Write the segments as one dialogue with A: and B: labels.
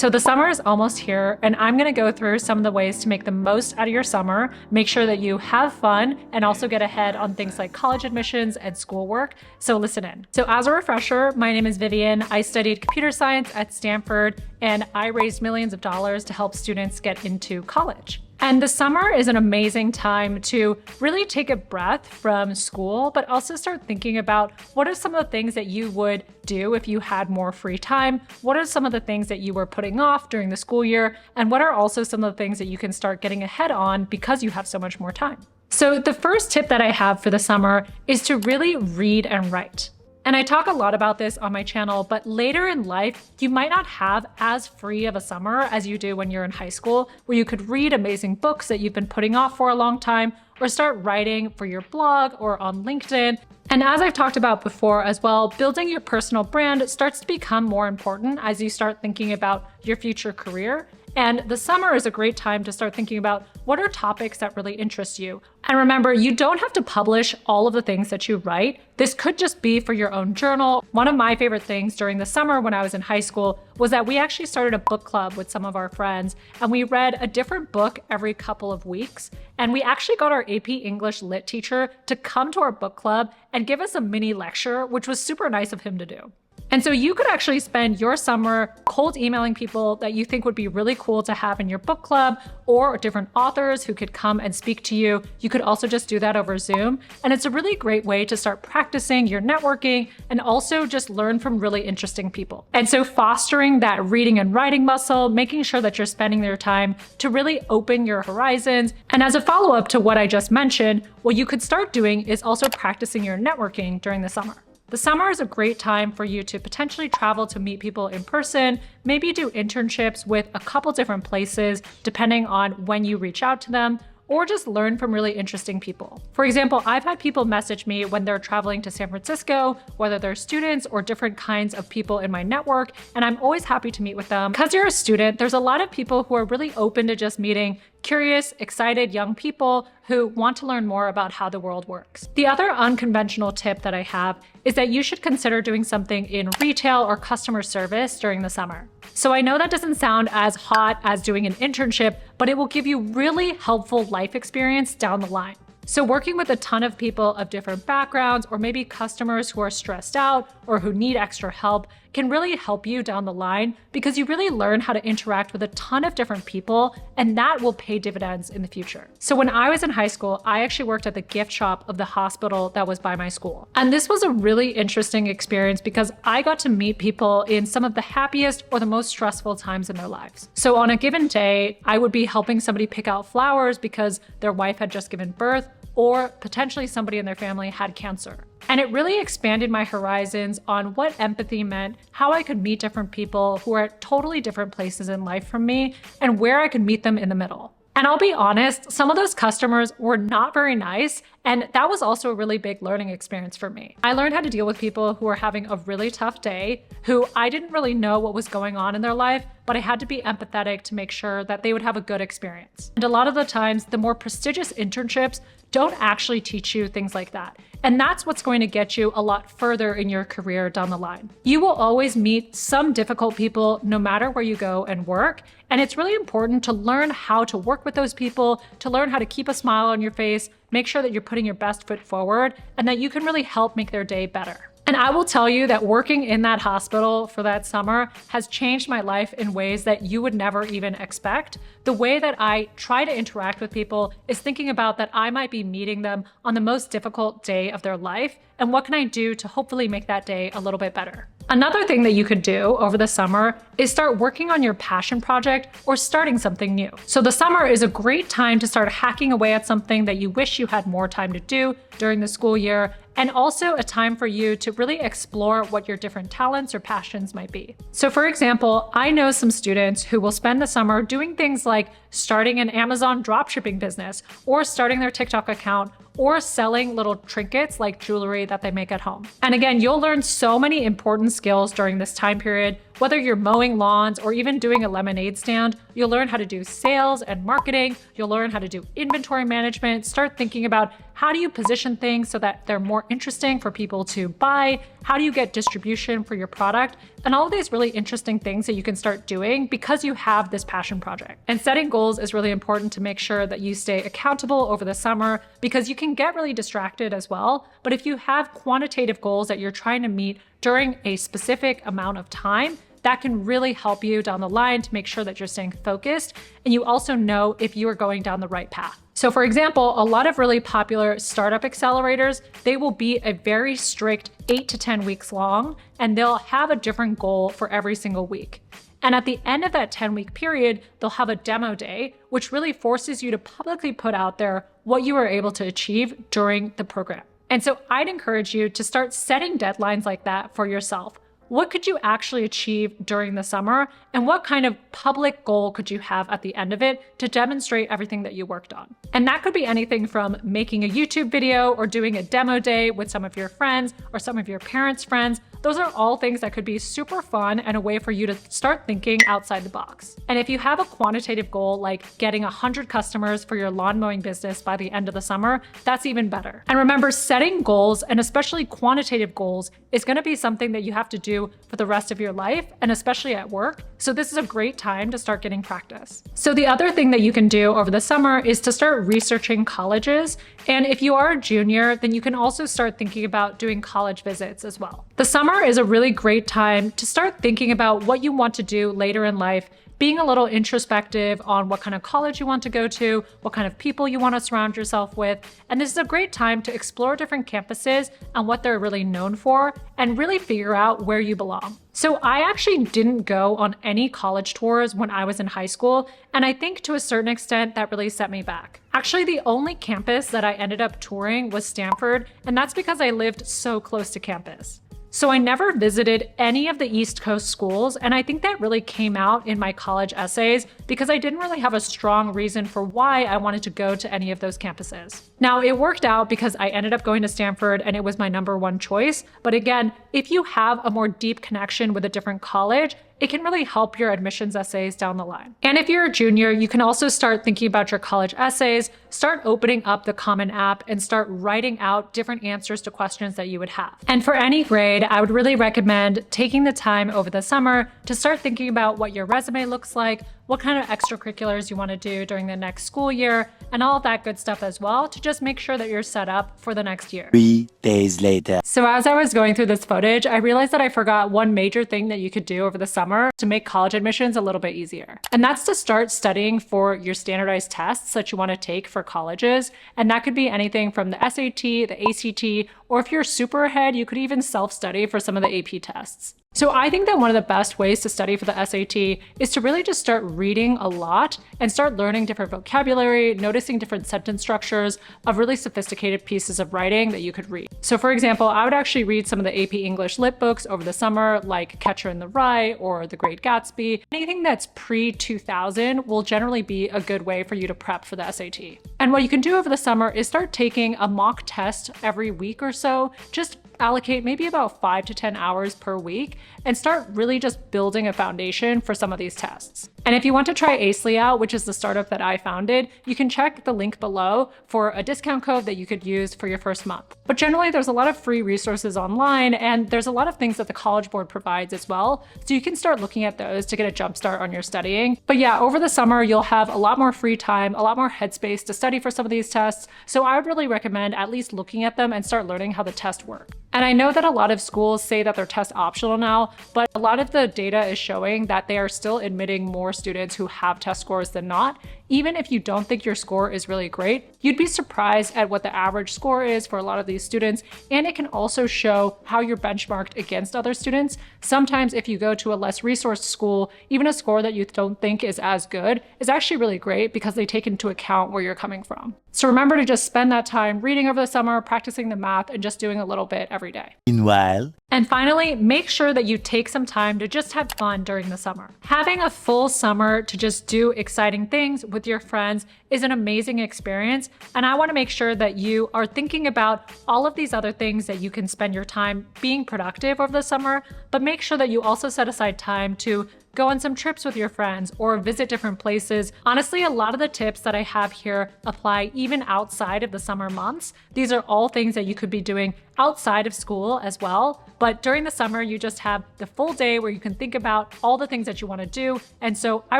A: So the summer is almost here, and I'm gonna go through some of the ways to make the most out of your summer, make sure that you have fun, and also get ahead on things like college admissions and schoolwork. So listen in. So as a refresher, my name is Vivian. I studied computer science at Stanford, and I raised millions of dollars to help students get into college. And the summer is an amazing time to really take a breath from school, but also start thinking about what are some of the things that you would do if you had more free time? What are some of the things that you were putting off during the school year? And what are also some of the things that you can start getting ahead on because you have so much more time? So the first tip that I have for the summer is to really read and write. And I talk a lot about this on my channel, but later in life, you might not have as free of a summer as you do when you're in high school, where you could read amazing books that you've been putting off for a long time, or start writing for your blog or on LinkedIn. And as I've talked about before as well, building your personal brand starts to become more important as you start thinking about your future career. And the summer is a great time to start thinking about what are topics that really interest you. And remember, you don't have to publish all of the things that you write. This could just be for your own journal. One of my favorite things during the summer when I was in high school was that we actually started a book club with some of our friends, and we read a different book every couple of weeks. And we actually got our AP English Lit teacher to come to our book club and give us a mini lecture, which was super nice of him to do. And so you could actually spend your summer cold emailing people that you think would be really cool to have in your book club, or different authors who could come and speak to you. You could also just do that over Zoom. And it's a really great way to start practicing your networking and also just learn from really interesting people. And so fostering that reading and writing muscle, making sure that you're spending your time to really open your horizons. And as a follow-up to what I just mentioned, what you could start doing is also practicing your networking during the summer. The summer is a great time for you to potentially travel to meet people in person, maybe do internships with a couple different places, depending on when you reach out to them, or just learn from really interesting people. For example, I've had people message me when they're traveling to San Francisco, whether they're students or different kinds of people in my network, and I'm always happy to meet with them. Because you're a student, there's a lot of people who are really open to just meeting curious, excited young people who want to learn more about how the world works. The other unconventional tip that I have is that you should consider doing something in retail or customer service during the summer. So I know that doesn't sound as hot as doing an internship, but it will give you really helpful life experience down the line. So working with a ton of people of different backgrounds, or maybe customers who are stressed out or who need extra help, can really help you down the line because you really learn how to interact with a ton of different people, and that will pay dividends in the future. So when I was in high school, I actually worked at the gift shop of the hospital that was by my school. And this was a really interesting experience because I got to meet people in some of the happiest or the most stressful times in their lives. So on a given day, I would be helping somebody pick out flowers because their wife had just given birth, or potentially somebody in their family had cancer. And it really expanded my horizons on what empathy meant, how I could meet different people who are at totally different places in life from me, and where I could meet them in the middle. And I'll be honest, some of those customers were not very nice, and that was also a really big learning experience for me. I learned how to deal with people who were having a really tough day, who I didn't really know what was going on in their life, but I had to be empathetic to make sure that they would have a good experience. And a lot of the times, the more prestigious internships don't actually teach you things like that. And that's what's going to get you a lot further in your career down the line. You will always meet some difficult people no matter where you go and work. And it's really important to learn how to work with those people, to learn how to keep a smile on your face, make sure that you're putting your best foot forward, and that you can really help make their day better. And I will tell you that working in that hospital for that summer has changed my life in ways that you would never even expect. The way that I try to interact with people is thinking about that I might be meeting them on the most difficult day of their life, and what can I do to hopefully make that day a little bit better. Another thing that you could do over the summer is start working on your passion project or starting something new. So the summer is a great time to start hacking away at something that you wish you had more time to do during the school year, and also a time for you to really explore what your different talents or passions might be. So for example, I know some students who will spend the summer doing things like starting an Amazon dropshipping business, or starting their TikTok account, or selling little trinkets like jewelry that they make at home. And again, you'll learn so many important skills during this time period. Whether you're mowing lawns or even doing a lemonade stand, you'll learn how to do sales and marketing. You'll learn how to do inventory management, start thinking about how do you position things so that they're more interesting for people to buy? How do you get distribution for your product? And all of these really interesting things that you can start doing because you have this passion project. And setting goals is really important to make sure that you stay accountable over the summer, because you can get really distracted as well. But if you have quantitative goals that you're trying to meet during a specific amount of time, that can really help you down the line to make sure that you're staying focused and you also know if you are going down the right path. So for example, a lot of really popular startup accelerators, they will be a very strict 8 to 10 weeks long, and they'll have a different goal for every single week. And at the end of that 10-week period, they'll have a demo day, which really forces you to publicly put out there what you were able to achieve during the program. And so I'd encourage you to start setting deadlines like that for yourself. What could you actually achieve during the summer? And what kind of public goal could you have at the end of it to demonstrate everything that you worked on? And that could be anything from making a YouTube video or doing a demo day with some of your friends or some of your parents' friends. Those are all things that could be super fun and a way for you to start thinking outside the box. And if you have a quantitative goal like getting 100 customers for your lawn mowing business by the end of the summer, that's even better. And remember, setting goals, and especially quantitative goals, is going to be something that you have to do for the rest of your life, and especially at work. So this is a great time to start getting practice. So the other thing that you can do over the summer is to start researching colleges. And if you are a junior, then you can also start thinking about doing college visits as well. The summer is a really great time to start thinking about what you want to do later in life, being a little introspective on what kind of college you want to go to, what kind of people you want to surround yourself with. And this is a great time to explore different campuses and what they're really known for and really figure out where you belong. So I actually didn't go on any college tours when I was in high school, and I think to a certain extent that really set me back. Actually, the only campus that I ended up touring was Stanford, and that's because I lived so close to campus. So I never visited any of the East Coast schools, and I think that really came out in my college essays because I didn't really have a strong reason for why I wanted to go to any of those campuses. Now, it worked out because I ended up going to Stanford and it was my #1 choice. But again, if you have a more deep connection with a different college, it can really help your admissions essays down the line. And if you're a junior, you can also start thinking about your college essays, start opening up the Common App and start writing out different answers to questions that you would have. And for any grade, I would really recommend taking the time over the summer to start thinking about what your resume looks like, what kind of extracurriculars you want to do during the next school year, and all of that good stuff as well to just make sure that you're set up for the next year.
B: 3 days later.
A: So as I was going through this footage, I realized that I forgot one major thing that you could do over the summer to make college admissions a little bit easier. And that's to start studying for your standardized tests that you want to take for colleges. And that could be anything from the SAT, the ACT, or if you're super ahead, you could even self-study for some of the AP tests. So I think that one of the best ways to study for the SAT is to really just start reading a lot and start learning different vocabulary, noticing different sentence structures of really sophisticated pieces of writing that you could read. So for example, I would actually read some of the AP English lit books over the summer, like Catcher in the Rye or The Great Gatsby. Anything that's pre-2000 will generally be a good way for you to prep for the SAT. And what you can do over the summer is start taking a mock test every week or so. Just allocate maybe about 5 to 10 hours per week and start really just building a foundation for some of these tests. And if you want to try m.acely out, which is the startup that I founded, you can check the link below for a discount code that you could use for your first month. But generally, there's a lot of free resources online, and there's a lot of things that the College Board provides as well. So you can start looking at those to get a jump start on your studying. But yeah, over the summer, you'll have a lot more free time, a lot more headspace to study for some of these tests. So I would really recommend at least looking at them and start learning how the tests work. And I know that a lot of schools say that they're test optional now, but a lot of the data is showing that they are still admitting more students who have test scores than not. Even if you don't think your score is really great, you'd be surprised at what the average score is for a lot of these students. And it can also show how you're benchmarked against other students. Sometimes if you go to a less resourced school, even a score that you don't think is as good is actually really great because they take into account where you're coming from. So remember to just spend that time reading over the summer, practicing the math, and just doing a little bit every day.
B: Meanwhile,
A: And finally, make sure that you take some time to just have fun during the summer. Having a full summer to just do exciting things with your friends is an amazing experience. And I want to make sure that you are thinking about all of these other things that you can spend your time being productive over the summer, but make sure that you also set aside time to go on some trips with your friends or visit different places. Honestly, a lot of the tips that I have here apply even outside of the summer months. These are all things that you could be doing outside of school as well. But during the summer, you just have the full day where you can think about all the things that you want to do. And so I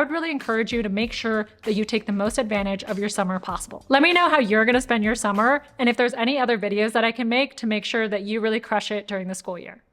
A: would really encourage you to make sure that you take the most advantage of your summer possible. Let me know how you're going to spend your summer and if there's any other videos that I can make to make sure that you really crush it during the school year.